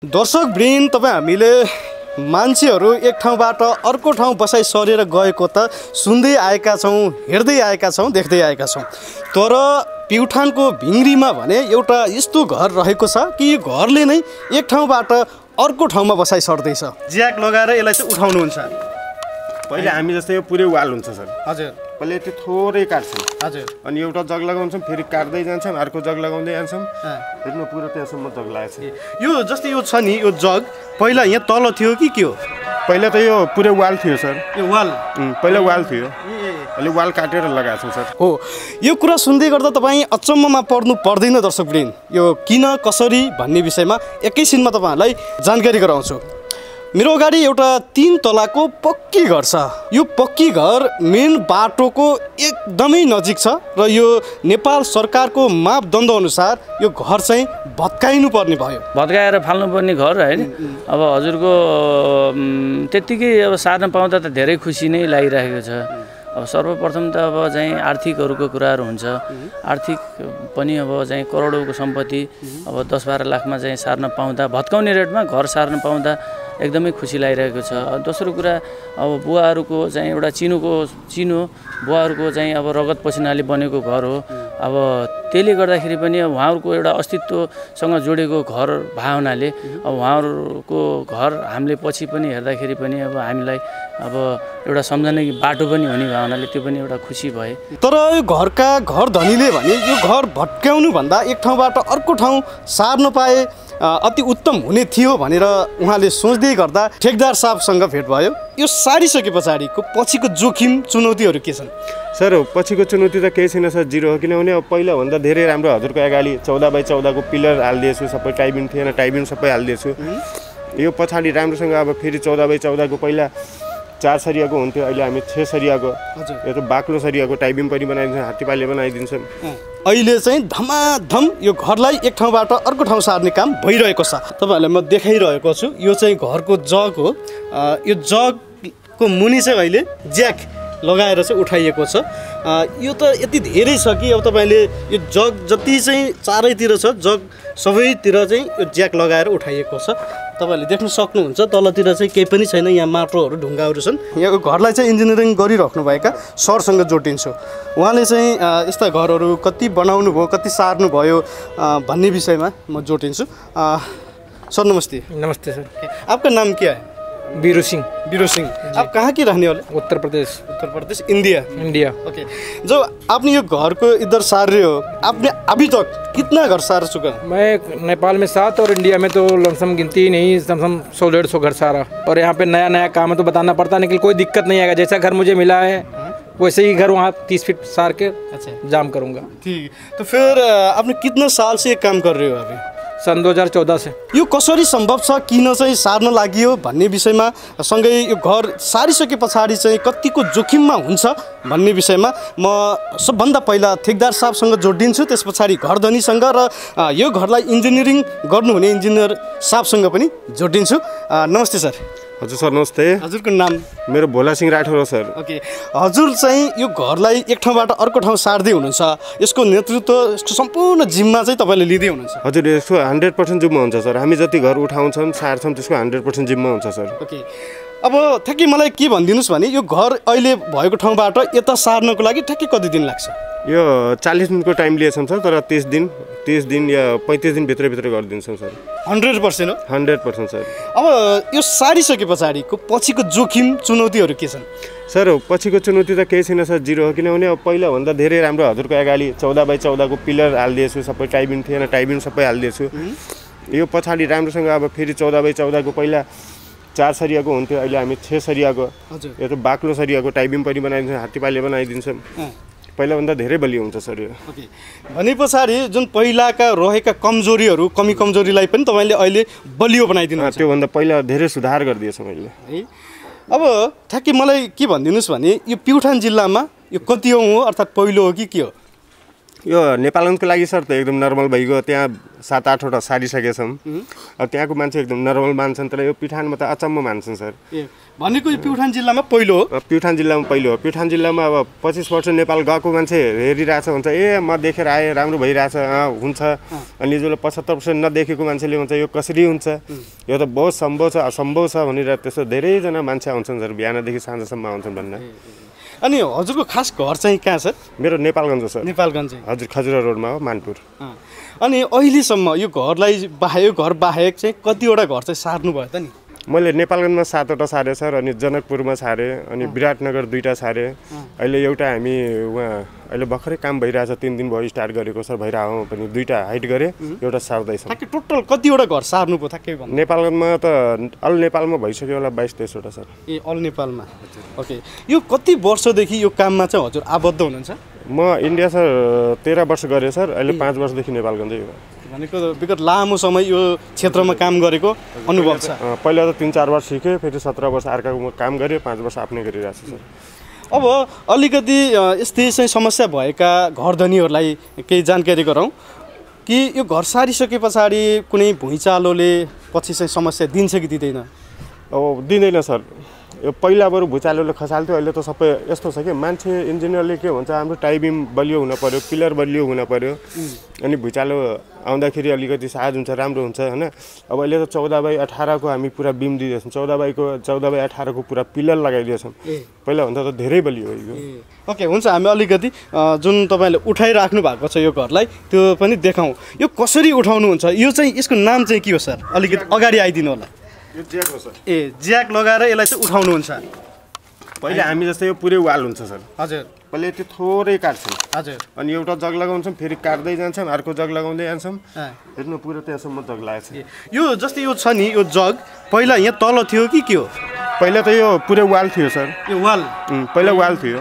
दर्शक वृन्द, तपाईँ हामीले मान्छेहरू एक ठाउँबाट अर्को ठाउँ बसाइ सरेर गएको त सुन्दै आएका छौँ, हेर्दै आएका छौँ, देख्दै आएका छौँ। तर प्युठानको भिङ्ग्रीमा भने एउटा यस्तो घर रहेको छ कि यो घरले नै एक ठाउँबाट अर्को ठाउँमा बसाइ सर्दैछ। ज्याक लगाएर यसलाई चाहिँ उठाउनुहुन्छ। पहिले हामी जस्तै यो पुरै वाल हुन्छ सर। हजुर। पहिले त्यो थोरै काट्छौँ। हजुर। अनि एउटा जग लगाउँछौँ, फेरि काट्दै जान्छौँ, अर्को जग लगाउँदै जान्छौँ। फेरि पुरो त्यहाँसम्म जग लगाएको छ। यो जस्तै यो छ नि, यो जग पहिला यहाँ तल थियो कि के हो? पहिला त यो पुरै वाल थियो सर। यो वाल? पहिला वाल थियो, अहिले वाल काटेर लगाएको छौँ सर। हो, यो कुरा सुन्दै गर्दा तपाईँ अचम्ममा पर्नु पर्दैन दर्शकवृन्द। यो किन कसरी भन्ने विषयमा एकैछिनमा तपाईँहरूलाई जानकारी गराउँछु। मेरो अगाडि एउटा 3 तलाको पक्की घर छ। यो पक्की घर मेन बाटोको एकदमै नजिक छ र यो नेपाल सरकारको मापदण्ड अनुसार यो घर चाहिँ भत्काइनु पर्ने भयो। भत्काएर फाल्नुपर्ने घर हैन। अब हजुरको त्यतिकै अब सार्न पाउँदा त धेरै खुसी नै लागिरहेको छ। अब सर्वप्रथम त अब चाहिँ आर्थिकहरूको कुराहरू हुन्छ। आर्थिक पनि अब चाहिँ करोडौँको सम्पत्ति अब 10-12 लाखमा चाहिँ सार्न पाउँदा, भत्काउने रेटमा घर सार्न पाउँदा एकदमै खुसी लागिरहेको छ। दोस्रो कुरा, अब बुवाहरूको चाहिँ एउटा चिनो बुवाहरूको चाहिँ अब रगत पसिनाले बनेको घर हो। अब त्यसले गर्दाखेरि पनि अब उहाँहरूको एउटा अस्तित्वसँग जोडेको घर भावनाले अब उहाँहरूको घर हामीले पछि पनि हेर्दाखेरि पनि अब हामीलाई अब एउटा सम्झने बाटो पनि हुने भावनाले त्यो पनि एउटा खुसी भए। तर यो घरका घर धनीले भने यो घर भत्काउनु भन्दा एक ठाउँबाट अर्को ठाउँ सार्न पाए अति उत्तम हुने थियो भनेर उहाँले सोच्दै गर्दा ठेकदार साहबसँग भेट भयो। यो सारिसके पछाडिको पछिको जोखिम चुनौतीहरू के छन्? सर पछिको चुनौती त केही छैन सर, जिरो हो। किनभने अब पहिलाभन्दा धेरै राम्रो हजुरको अगाडि 14x14 को पिलर हालिदिएछु, सबै टाइबिन थिएन, टाइबिन सबै हालिदिएछु। यो पछाडि राम्रोसँग अब फेरि 14x14 को पहिला 4 सरियाको हुन्थ्यो, अहिले हामी 6 सरियाको, यो त बाक्लो सरियाको टाइबिन पनि बनाइदिन्छौँ, हात्तीपाले बनाइदिन्छौँ। अहिले चाहिँ धमाधम यो घरलाई एक ठाउँबाट अर्को ठाउँ सार्ने काम भइरहेको छ। तपाईँहरूलाई म देखाइरहेको छु, यो चाहिँ घरको जग हो। यो जगको मुनि चाहिँ अहिले ज्याक लगाएर चाहिँ उठाइएको छ। यो त यति धेरै छ कि अब तपाईँले यो जग जति चाहिँ चारैतिर छ, जग सबैतिर चाहिँ यो ज्याक लगाएर उठाइएको छ। तपाईँहरूले देख्न सक्नुहुन्छ तलतिर चाहिँ केही पनि छैन, यहाँ माटोहरू ढुङ्गाहरू छन्। यहाँ घरलाई चाहिँ इन्जिनियरिङ गरिराख्नुभएका सरसँग जोडिन्छु। उहाँले चाहिँ यस्ता घरहरू कति बनाउनु भयो, कति सार्नु भयो भन्ने विषयमा म जोडिन्छु। सर नमस्ते। नमस्ते सर। आपका नाम क्या है? बीरू सिंह। बीरू सिंह। आप कहाँ के रहने वाले? Uttar Pradesh. Uttar Pradesh, India. India. Okay. जो आपने ये घर को इधर सार रहे हो, आपने अभी तक कितना घर सार चुका? मैं नेपाल में 7 और इंडिया में तो लमसम गिनती नहीं, लमसम 100-150 घर सारा। और यहाँ पे नया काम है तो बताना पड़ता, लेकिन कोई दिक्कत नहीं आएगा। जैसा घर मुझे मिला है वैसे ही घर वहाँ 30 फीट सार के जाम करूँगा। ठीक। तो फिर आपने कितना साल से ये काम कर रहे हो अभी? सन 2014 से। यो कसरी सम्भव छ, किन चाहिँ सार्न लाग्यो भन्ने विषयमा, सँगै यो घर सारिसके पछाडि चाहिँ कतिको जोखिममा हुन्छ भन्ने विषयमा म सबभन्दा पहिला ठेकदार साहबसँग जोडिन्छु, त्यस पछाडि घर धनीसँग र यो घरलाई इन्जिनियरिङ गर्नुहुने इन्जिनियर साहबसँग पनि जोडिन्छु। नमस्ते सर। हजुर सर नमस्ते। हजुरको नाम? मेरो भोला सिंह राठौर हो सर। ओके। हजुर चाहिँ यो घरलाई एक ठाउँबाट अर्को ठाउँ सार्दै हुनुहुन्छ, यसको नेतृत्व, यसको सम्पूर्ण जिम्मा चाहिँ तपाईँले लिँदै हुनुहुन्छ? हजुर यसको 100% जिम्मा हुन्छ सर। हामी जति घर उठाउँछौँ सार्छौँ त्यसको 100% जिम्मा हुन्छ सर। ओके। अब ठ्याक्कै मलाई के भनिदिनुहोस् भने यो घर अहिले भएको ठाउँबाट यता सार्नको लागि ठ्याक्कै कति दिन लाग्छ? यो 40 दिनको टाइम लिएछौँ सर, तर 30 दिन या 35 दिन भित्र गरिदिन्छौँ सर। 100% हो? 100% सर। अब यो सारिसके पछाडिको पछिको जोखिम चुनौतीहरू के छन्? सर पछिको चुनौती त केही छैन सर, जिरो हो। किनभने अब पहिलाभन्दा धेरै राम्रो हजुरको अगाडि 14x14 को पिलर हालिदिएछु, सबै टाइबिन थिएन, टाइबिन सबै हालिदिएछु। यो पछाडि राम्रोसँग अब फेरि 14x14 को पहिला 4 सरियाको हुन्थ्यो, अहिले हामी 6 सरियाको, यो त बाक्लो सरियाको टाइबिन पनि बनाइदिन्छौँ, हात्तीपाले बनाइदिन्छौँ। पहिलाभन्दा धेरै बलियो हुन्छ सर यो। ओके। भने पछाडि जुन पहिलाका रहेका कमजोरीहरू, कमी कमजोरीलाई पनि तपाईँले अहिले बलियो बनाइदिनु हुन्छ? त्योभन्दा पहिला धेरै सुधार गरिदिएछ मैले। है। अब ठ्याक्कै मलाई के भनिदिनुहोस् भने यो प्युठान जिल्लामा यो कतिऔँ हो, अर्थात् पहिलो हो कि के हो? यो नेपालगञ्जको लागि सर त एकदम नर्मल भइगयो। त्यहाँ 7-8वटा सारिसकेका छौँ। अब त्यहाँको मान्छे एकदम नर्मल मान्छन्, तर यो प्युठानमा त अचम्म मान्छन् सर। भनेको यो प्युठान जिल्लामा पहिलो हो? प्युठान जिल्लामा पहिलो हो। प्युठान जिल्लामा अब 25 वर्ष नेपाल गएको मान्छे हेरिरहेछ हुन्छ, म देखेर आएँ राम्रो भइरहेछ हुन्छ। अनि जसले 75% नदेखेको मान्छेले भन्छ यो कसरी हुन्छ, यो त बहुत सम्भव छ असम्भव छ भनेर त्यस्तो धेरैजना मान्छे आउँछन् सर, बिहानदेखि साँझसम्म आउँछन् भन्न। अनि हजुरको खास घर चाहिँ कहाँ सर? मेरो नेपालगञ्ज हो सर। नेपालगञ्ज हजुर, खजुरा रोडमा हो, मानपुर। अनि अहिलेसम्म यो घरलाई बाहेक घर बाहेक चाहिँ कतिवटा घर चाहिँ सार्नु भयो त नि? मैले नेपालगञ्जमा 7वटा सारेँ सर, अनि जनकपुरमा सारेँ, अनि विराटनगर 2टा सारेँ। अहिले एउटा हामी उहाँ अहिले भर्खरै काम भइरहेछ, 3 दिन भयो स्टार्ट गरेको सर, भइरहेको पनि 2टा हाइट गरेँ, एउटा सार्दैछ। ठ्याक्कै टोटल कतिवटा घर सार्नु पो ठ्याक्कै भन्नु? नेपालगञ्जमा त अल नेपालमा भइसक्यो होला 22-23वटा सर। अल नेपालमा। ओके, यो कति वर्षदेखि यो काममा चाहिँ हजुर आबद्ध हुनुहुन्छ? म इन्डिया सर 13 वर्ष गरेँ सर, अहिले 5 वर्षदेखि नेपालगञ्जै हो। भनेको विगत लामो समय यो क्षेत्रमा काम गरेको अनुभव छ। पहिला त 3-4 वर्ष सिकेँ, फेरि 17 वर्ष अर्काको काम गरेँ, 5 वर्ष आफ्नै गरिरहेको छु सर। अब अलिकति यस्तै चाहिँ समस्या भएका घरधनीहरूलाई केही जानकारी गरौँ कि यो घर सारिसके पछाडि कुनै भुइँचालोले पछि चाहिँ समस्या दिन्छ कि दिँदैन? अब दिँदैन सर। यो पहिला बरु भुइँचालोले खसाल्थ्यो, अहिले त सबै यस्तो छ कि मान्छे इन्जिनियरले के भन्छ, हाम्रो टाइबिम बलियो हुन पर्यो, पिलर बलियो हुन पर्यो, अनि भुइँचालो आउँदाखेरि अलिकति साहज हुन्छ, राम्रो हुन्छ होइन। अब अहिले त 14/18 को हामी पुरा बिम दिँदैछौँ, 14/18 को पुरा पिलर लगाइदिएछौँ। पहिला भन्दा त धेरै बलियो हो यो। ओके, हुन्छ, हामी अलिकति जुन तपाईँले उठाइराख्नु भएको छ यो घरलाई त्यो पनि देखाउँ। यो कसरी उठाउनुहुन्छ? यो चाहिँ यसको नाम चाहिँ के हो सर? अलिकति अगाडि आइदिनु होला। यो ज्याक हो सर। ज्याक लगाएर यसलाई चाहिँ उठाउनुहुन्छ? पहिला हामी जस्तै यो पुरै वाल हुन्छ सर। हजुर। पहिला त्यो थोरै काट्छौँ। हजुर। अनि एउटा जग लगाउँछौँ, फेरि काट्दै जान्छौँ, अर्को जग लगाउँदै जान्छौँ, हेर्नु पुरा त्यहाँसम्म जग लागेको छ। यो जस्तै यो छ नि, यो जग पहिला यहाँ तल थियो कि के हो? पहिला त यो पुरै वाल थियो सर। यो वाल? पहिला वाल थियो,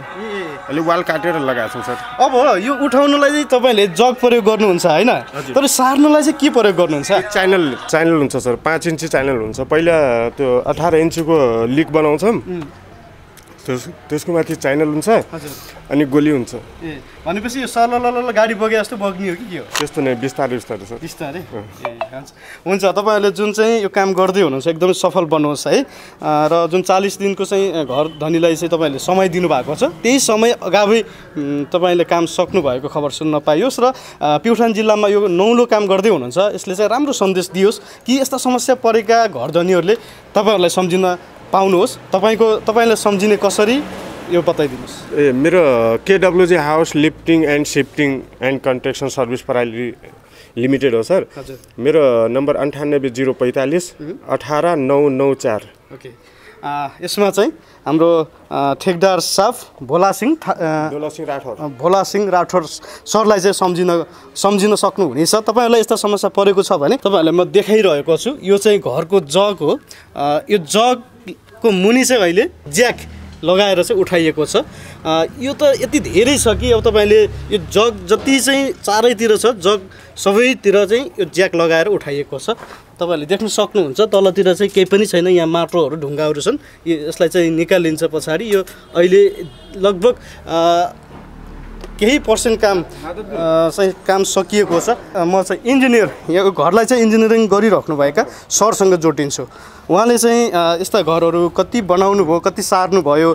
अहिले वाल काटेर लगाएको छौँ सर। अब यो उठाउनलाई चाहिँ तपाईँले जग प्रयोग गर्नुहुन्छ होइन, तर सार्नलाई चाहिँ के प्रयोग गर्नुहुन्छ? च्यानल हुन्छ सर, 5 इन्ची च्यानल हुन्छ। पहिला त्यो 18 इन्चीको लिक बनाउँछौँ, त्यसको माथि च्यानल हुन्छ अनि गोली हुन्छ। भनेपछि यो सलल गाडी बगे जस्तो बग्ने हो कि के हो? त्यस्तो नै, बिस्तारै बिस्तारै सर। बिस्तारै? हुन्छ, तपाईँहरूले जुन चाहिँ यो काम गर्दै हुनुहुन्छ एकदमै सफल बन्नुहोस् है। र जुन 40 दिनको चाहिँ घर धनीलाई चाहिँ तपाईँहरूले समय दिनुभएको छ, त्यही समय अगावै तपाईँले काम सक्नुभएको खबर सुन्न पाइयोस् र प्युठान जिल्लामा यो नौलो काम गर्दै हुनुहुन्छ, यसले चाहिँ राम्रो सन्देश दियोस् कि यस्ता समस्या परेका घर धनीहरूले तपाईँहरूलाई सम्झिन पाउनुहोस्। तपाईँलाई सम्झिने कसरी यो बताइदिनुहोस्। मेरो KWG house lifting and shifting and construction service प्रणाली लिमिटेड हो सर। मेरो नम्बर 98 045 18 994। ओके, यसमा चाहिँ हाम्रो ठेकदार साहब भोला सिंह राठौर सरलाई चाहिँ सम्झिन सक्नुहुनेछ। तपाईँहरूलाई यस्ता समस्या परेको छ भने तपाईँहरूलाई म देखाइरहेको छु। यो चाहिँ घरको जग हो। यो जगको मुनि चाहिँ अहिले ज्याक लगाएर चाहिँ उठाइएको छ। यो त यति धेरै छ कि अब तपाईँले यो जग जति चाहिँ चारैतिर छ, जग सबैतिर चाहिँ यो ज्याक लगाएर उठाइएको छ। तपाईँहरूले देख्न सक्नुहुन्छ तलतिर चाहिँ केही पनि छैन, यहाँ माटोहरू ढुङ्गाहरू छन्। यसलाई चाहिँ निकालिन्छ पछाडि। यो अहिले लगभग केही पर्सेन्ट काम सकिएको छ। म चाहिँ इन्जिनियर, यो घरलाई चाहिँ इन्जिनियरिङ गरिराख्नुभएका सरसँग जोडिन्छु। उहाँले चाहिँ यस्ता घरहरू कति बनाउनु भयो, कति सार्नु भयो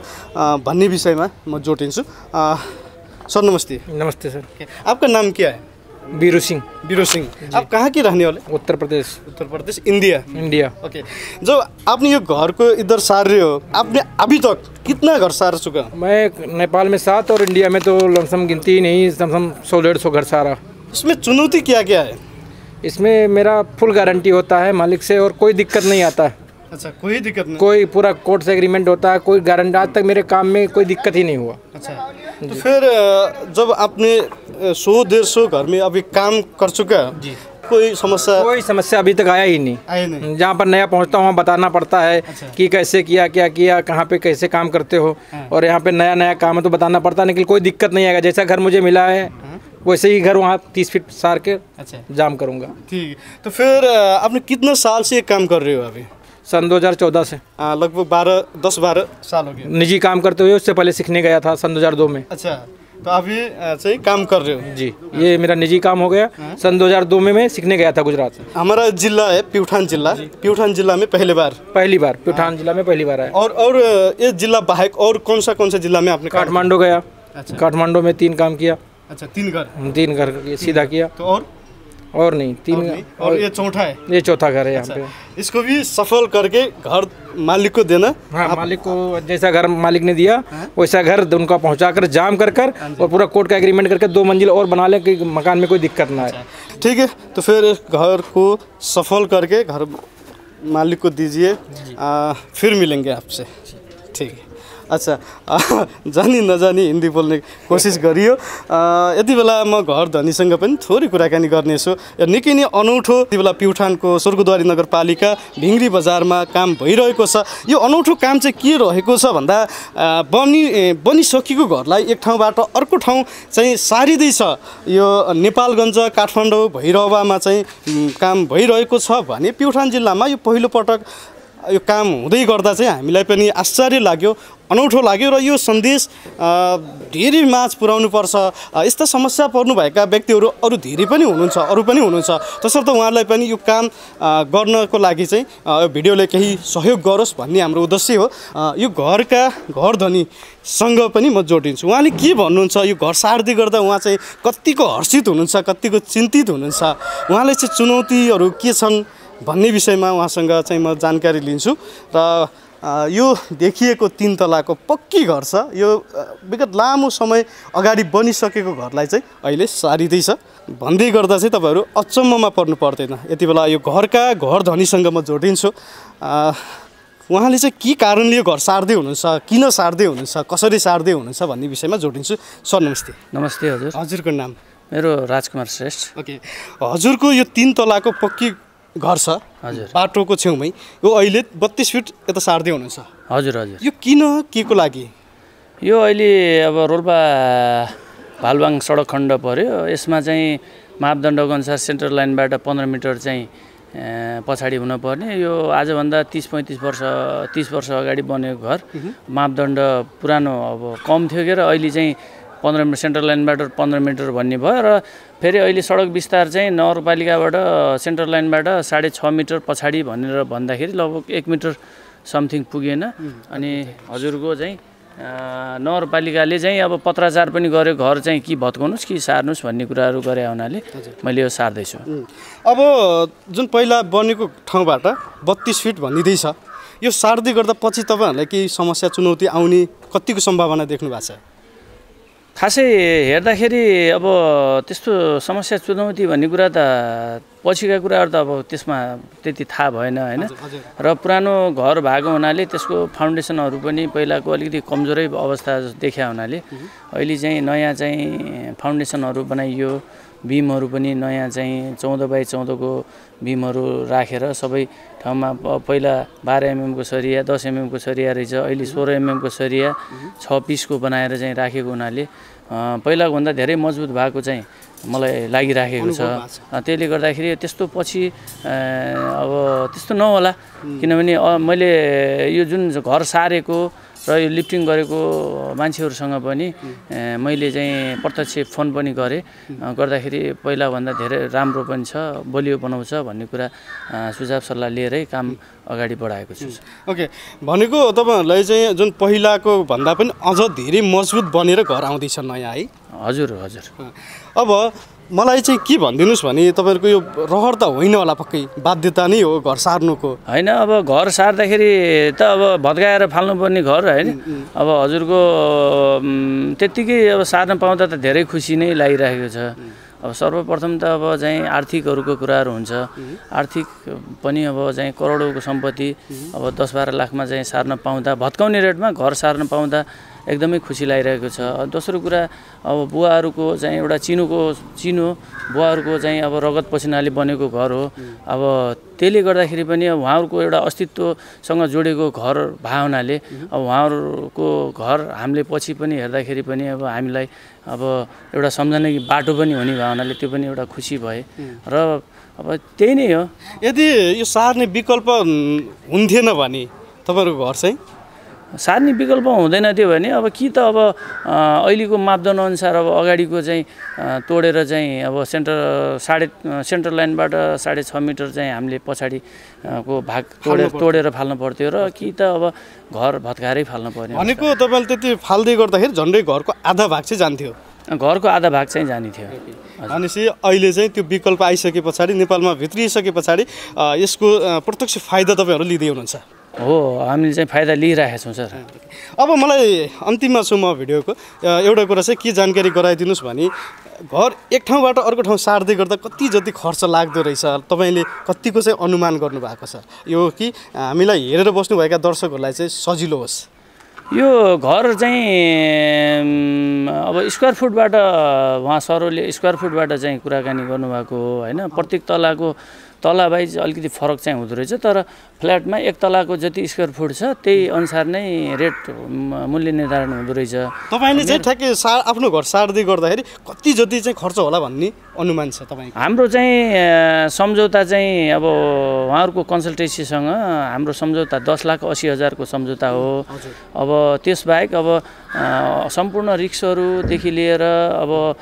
भन्ने विषयमा म जोडिन्छु। सर नमस्ते। नमस्ते सर। आपका नाम क्या है? बीरू सिंह। बीरू सिंह। आप कहाँ के रहने वाले? उत्तर प्रदेश। उत्तर प्रदेश, इंडिया। ओके, जो आपने ये घर को इधर सार रहे हो, आपने अभी तक कितना घर सार चुका? मैं नेपाल में 7 और इंडिया में तो लमसम गिनती ही नहीं, लमसम 100-150 घर सारा। इसमें चुनौती क्या क्या है? इसमें मेरा फुल गारंटी होता है मालिक से और कोई दिक्कत नहीं आता। अच्छा, कोई दिक्कत नहीं? कोई पूरा कोर्ट से एग्रीमेंट होता है, कोई गारंटी। आज तक मेरे काम में कोई दिक्कत ही नहीं हुआ। अच्छा, तो फिर जब आपने 100-150 घर में अभी काम कर चुका जी, कोई समस्या अभी तक आया ही नहीं। जहाँ पर नया पहुँचता हूँ वहाँ बताना पड़ता है कि कैसे किया, क्या किया, कहाँ पे कैसे काम करते हो। और यहाँ पे नया काम है तो बताना पड़ता है, लेकिन कोई दिक्कत नहीं आएगा। जैसा घर मुझे मिला है वैसे ही घर वहाँ 30 फीट सार के जाम करूँगा। ठीक है, तो फिर आपने कितना साल से काम कर रहे हो अभी? सन 2014 से। लगभग 10-12 साल हो गए। निजी काम करते हुए, उससे पहले सीखने गया था सन 2002 में। अच्छा, तो अभी चाहिँ काम कर रहे हो? जी, ये मेरा निजी काम हो गया। सन 2002 में मैं सीखने गया था गुजरात से। हमारा जिला है प्युठान जिला। प्युठान जिला में पहली बार प्युठान जिला में पहली बार आया। और ये जिला बाहर और कौन सा जिला में आपने काठमांडू गया। अच्छा। काठमांडू में 3 काम किया। अच्छा, 3 घर सीधा किया। तो और नहीं 3। और ये चौथा है? ये चौथा घर है यहाँ पे। इसको भी सफल करके घर मालिक को देना। हाँ, मालिक को जैसा घर मालिक ने दिया वैसा घर उनका पहुँचा कर जाम कर और पूरा कोर्ट का एग्रीमेंट करके 2 मंजिल और बना ले कि मकान में कोई दिक्कत ना आए। ठीक है, तो फिर इस घर को सफल करके घर मालिक को दीजिए, फिर मिलेंगे आपसे। ठीक है। अच्छा, जानी नजानी हिन्दी बोल्ने कोसिस गरियो। यति बेला म घर धनीसँग पनि थोरै कुराकानी गर्नेछु। निकै नै अनौठो यति बेला प्युठानको स्वर्गद्वारी नगरपालिका भिङ्ग्री बजारमा काम भइरहेको छ। यो अनौठो काम चाहिँ के रहेको छ भन्दा बनिसकेको घरलाई एक ठाउँबाट अर्को ठाउँ चाहिँ सारिँदैछ। यो नेपालगञ्ज, काठमाडौँ, भैरवामा चाहिँ काम भइरहेको छ भने प्युठान जिल्लामा यो पहिलोपटक यो काम हुँदै गर्दा चाहिँ हामीलाई पनि आश्चर्य लाग्यो, अनौठो लाग्यो र यो सन्देश धेरै माझ पुर्याउनुपर्छ। यस्ता समस्या पर्नुभएका व्यक्तिहरू अरू धेरै पनि हुनुहुन्छ, तसर्थ उहाँहरूलाई पनि यो काम गर्नको लागि चाहिँ भिडियोले केही सहयोग गरोस् भन्ने हाम्रो उद्देश्य हो। यो घर धनीसँग पनि म जोडिन्छु। उहाँले के भन्नुहुन्छ, यो घर सार्दै गर्दा उहाँ चाहिँ कतिको हर्षित हुनुहुन्छ, कतिको चिन्तित हुनुहुन्छ, उहाँले चाहिँ चुनौतीहरू के छन् भन्ने विषयमा उहाँसँग चाहिँ म जानकारी लिन्छु। र यो देखिएको 3 तलाको पक्की घर छ। यो विगत लामो समय अगाडि बनिसकेको घरलाई चाहिँ अहिले सारिँदैछ भन्दै गर्दा चाहिँ तपाईँहरू अचम्ममा पर्नु पर्दैन। यति बेला यो घर धनीसँग म जोडिन्छु। उहाँले चाहिँ के कारणले यो घर सार्दै हुनुहुन्छ, किन सार्दै हुनुहुन्छ, कसरी सार्दै हुनुहुन्छ भन्ने विषयमा जोडिन्छु। सर नमस्ते। नमस्ते हजुर। हजुरको नाम? मेरो राजकुमार श्रेष्ठ। ओके, हजुरको यो 3 तलाको पक्की घर छ हजुर, बाटोको छेउमै। यो अहिले 32 फिट यता सार्दै हुनुहुन्छ? हजुर। यो किन, के को लागि? यो अहिले अब रोल्पा भालवाङ सडक खण्ड पर्यो। यसमा चाहिँ मापदण्डको अनुसार सेन्ट्रल लाइनबाट 15 मिटर चाहिँ पछाडि हुनुपर्ने। यो आजभन्दा 30 वर्ष अगाडि बनेको घर। मापदण्ड पुरानो अब कम थियो के र अहिले चाहिँ 15 मिटर सेन्ट्रल लाइनबाट 15 मिटर भन्ने भयो। र फेरि अहिले सडक विस्तार चाहिँ नगरपालिकाबाट सेन्ट्रल लाइनबाट 6.5 मिटर पछाडि भनेर भन्दाखेरि लगभग 1 मिटर समथिङ पुगेन। अनि हजुरको चाहिँ नगरपालिकाले चाहिँ अब पत्राचार पनि गर्यो, घर चाहिँ कि भत्काउनुहोस् कि सार्नुहोस् भन्ने कुराहरू गरे हुनाले मैले यो सार्दैछु। अब जुन पहिला बनेको ठाउँबाट 32 फिट भनिँदैछ, यो सार्दै गर्दा पछि तपाईँहरूलाई केही समस्या चुनौती आउने कतिको सम्भावना देख्नु भएको छ? खासै हेर्दाखेरि अब त्यस्तो समस्या चुनौती भन्ने कुरा त पछिका कुराहरू त अब त्यसमा त्यति थाहा भएन हैन। र पुरानो घर भएको हुनाले त्यसको फाउन्डेसनहरू पनि पहिलाको अलिकति कमजोरै अवस्था देखिया हुनाले अहिले चाहिँ नयाँ चाहिँ फाउन्डेसनहरू बनाइयो। बिमहरू पनि नयाँ चाहिँ 14 बाई 14 को बिमहरू राखेर सबै ठाउँमा पहिला 12 mm को सरिया, 10 mm को सरिया रहेछ, अहिले 16 mm को सरिया 6 पिस को बनाएर चाहिँ राखेको हुनाले पहिलाको भन्दा धेरै मजबुत भएको चाहिँ मलाई लागिराखेको छ। त्यसले गर्दाखेरि त्यस्तो पछि अब त्यस्तो नहोला, किनभने मैले यो जुन घर सारेको र यो लिफ्टिङ गरेको मान्छेहरूसँग पनि मैले चाहिँ प्रत्यक्ष फोन पनि गरेँ। गर्दाखेरि पहिलाभन्दा धेरै राम्रो पनि छ, बलियो बनाउँछ भन्ने कुरा सुझाव सल्लाह लिएरै काम अगाडि बढाएको छु। ओके, भनेको तपाईँहरूलाई चाहिँ जुन पहिलाको भन्दा पनि अझ धेरै मजबुत बनेर घर आउँदैछ नयाँ है? हजुर। अब मलाई चाहिँ के भनिदिनुहोस् भने तपाईँहरूको यो रहर त होइन होला, पक्कै बाध्यता नै हो घर सार्नुको होइन। अब घर सार्दाखेरि त अब भत्काएर फाल्नुपर्ने घर होइन। अब हजुरको त्यत्तिकै अब सार्न पाउँदा त धेरै खुसी नै लागिरहेको छ। अब सर्वप्रथम त अब चाहिँ आर्थिकहरूको कुराहरू हुन्छ। आर्थिक पनि अब चाहिँ करोडौँको सम्पत्ति अब 10-12 लाखमा चाहिँ सार्न पाउँदा, भत्काउने रेटमा घर सार्न पाउँदा एकदमै खुसी लागिरहेको छ। दोस्रो कुरा अब बुवाहरूको चाहिँ एउटा चिनो बुवाहरूको चाहिँ अब रगत पसिनाले बनेको घर हो। अब त्यसले गर्दाखेरि पनि अब उहाँहरूको एउटा अस्तित्वसँग जोडेको घर भए हुनाले अब उहाँहरूको घर हामीले पछि पनि हेर्दाखेरि पनि अब हामीलाई अब एउटा सम्झने बाटो पनि हुने भए हुनाले त्यो पनि एउटा खुसी भए। र अब त्यही नै हो। यदि यो सार्ने विकल्प हुन्थेन भने तपाईँहरूको घर चाहिँ सार्ने विकल्प हुँदैन थियो भने अब कि त अब अहिलेको मापदण्ड अनुसार अब अगाडिको चाहिँ तोडेर चाहिँ अब सेन्टर लाइनबाट 6.5 मिटर चाहिँ हामीले पछाडिको भाग तोडेर फाल्नु पर्थ्यो र कि त अब घर भत्काएरै फाल्नु पर्ने भनेको तपाईँले त्यति फाल्दै गर्दाखेरि झन्डै घरको आधा भाग चाहिँ जान्थ्यो घरको आधा भाग चाहिँ जाने थियो भनेपछि अहिले चाहिँ त्यो विकल्प आइसके पछाडि नेपालमा भित्रिसके पछाडि यसको प्रत्यक्ष फाइदा तपाईँहरू लिँदै हुनुहुन्छ हो हामीले चाहिँ फाइदा लिइरहेका छौँ सर अब मलाई अन्तिममा छु म भिडियोको एउटा कुरा चाहिँ के जानकारी गराइदिनुहोस् भने घर एक ठाउँबाट अर्को ठाउँ सार्दै गर्दा कति जति खर्च लाग्दो रहेछ तपाईँले कतिको चाहिँ अनुमान गर्नुभएको छ यो कि हामीलाई हेरेर बस्नुभएका दर्शकहरूलाई चाहिँ सजिलो होस् यो घर चाहिँ अब स्क्वायर फुटबाट उहाँ सरले स्क्वायर फुटबाट चाहिँ कुराकानी गर्नुभएको हो होइन प्रत्येक तलाको तला वाइज अलिकति फरक चाहिँ हुँदो रहेछ तर फ्ल्याटमा एक तलाको जति स्क्वायर फुट छ त्यही अनुसार नै रेट मूल्य निर्धारण हुँदो रहेछ तपाईँले चाहिँ ठ्याक्कै आफ्नो घर सार्दै गर्दाखेरि कति जति चाहिँ खर्च होला भन्ने अनुमान छ तपाईँको हाम्रो चाहिँ सम्झौता चाहिँ अब उहाँहरूको कन्सल्टेन्सीसँग हाम्रो सम्झौता 10,80,000 को सम्झौता हो अब त्यसबाहेक अब सम्पूर्ण रिक्सहरूदेखि लिएर अब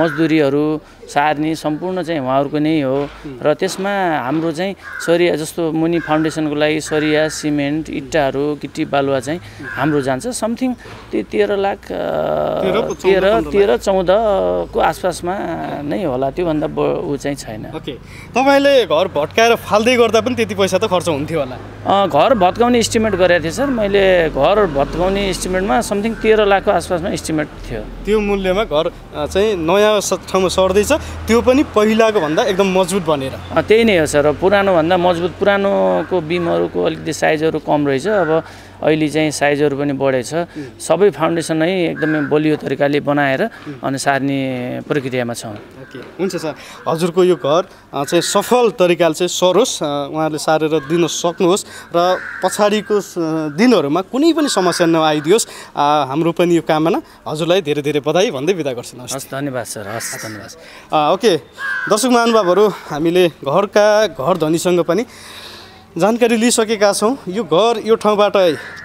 मजदुरीहरू सार्ने सम्पूर्ण चाहिँ उहाँहरूको नै हो र त्यसमा हाम्रो चाहिँ सरिया जस्तो मुनि फाउन्डेसनको लागि सरिया सिमेन्ट इट्टाहरू गिट्टी बालुवा चाहिँ हाम्रो जान्छ समथिङ 13-14 को आसपासमा नै होला त्योभन्दा ऊ चाहिँ छैन तपाईँले घर भत्काएर फाल्दै गर्दा पनि त्यति पैसा त खर्च हुन्थ्यो होला घर भत्काउने इस्टिमेट गरेको थिएँ सर मैले घर भत्काउने इस्टिमेटमा समथिङ 13 लाखको आसपासमा इस्टिमेट थियो त्यो मूल्यमा घर चाहिँ नयाँ ठाउँमा सर्दैछ त्यो पनि पहिलाको भन्दा एकदम मजबुत बनेर त्यही नै हो सर पुरानो भन्दा मजबुत पुरानोको बिमहरूको अलिकति साइजहरू कम रहेछ अब अहिले चाहिँ साइजहरू पनि बढेछ सबै फाउन्डेसन नै एकदमै बलियो तरिकाले बनाएर अनि सार्ने प्रक्रियामा छौँ हुन्छ सर हजुरको यो घर चाहिँ सफल तरिकाले चाहिँ सरोस् उहाँहरूले सारेर दिन सक्नुहोस् र पछाडिको दिनहरूमा कुनै पनि समस्या नआइदियोस् हाम्रो पनि यो कामना हजुरलाई धेरै धेरै बधाई भन्दै बिदा गर्छु हस् धन्यवाद सर हस् धन्यवाद ओके दर्शक महानुभावहरू हामीले घर धनीसँग पनि जानकारी लिइसकेका छौँ यो घर यो ठाउँबाट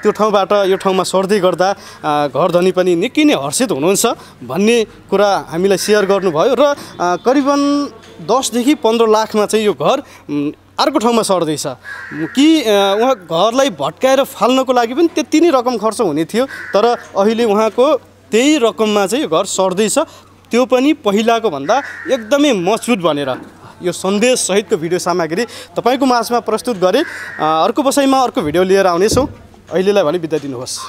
यो ठाउँमा सर्दै गर्दा घर धनी पनि निकै नै हर्षित हुनुहुन्छ भन्ने कुरा हामीलाई सेयर गर्नुभयो र करिबन 10 देखि 15 लाखमा चाहिँ यो घर अर्को ठाउँमा सर्दैछ कि उहाँ घरलाई भत्काएर फाल्नको लागि पनि त्यति नै रकम खर्च हुने थियो तर अहिले उहाँको त्यही रकममा चाहिँ यो घर सर्दैछ त्यो पनि पहिलाको भन्दा एकदमै मजबुत बनेर यो सन्देश सहितको भिडियो सामग्री तपाईको माझमा प्रस्तुत गरे अर्को बसाइमा अर्को भिडियो लिएर आउनेछौँ अहिलेलाई भने बिदा दिनुहोस्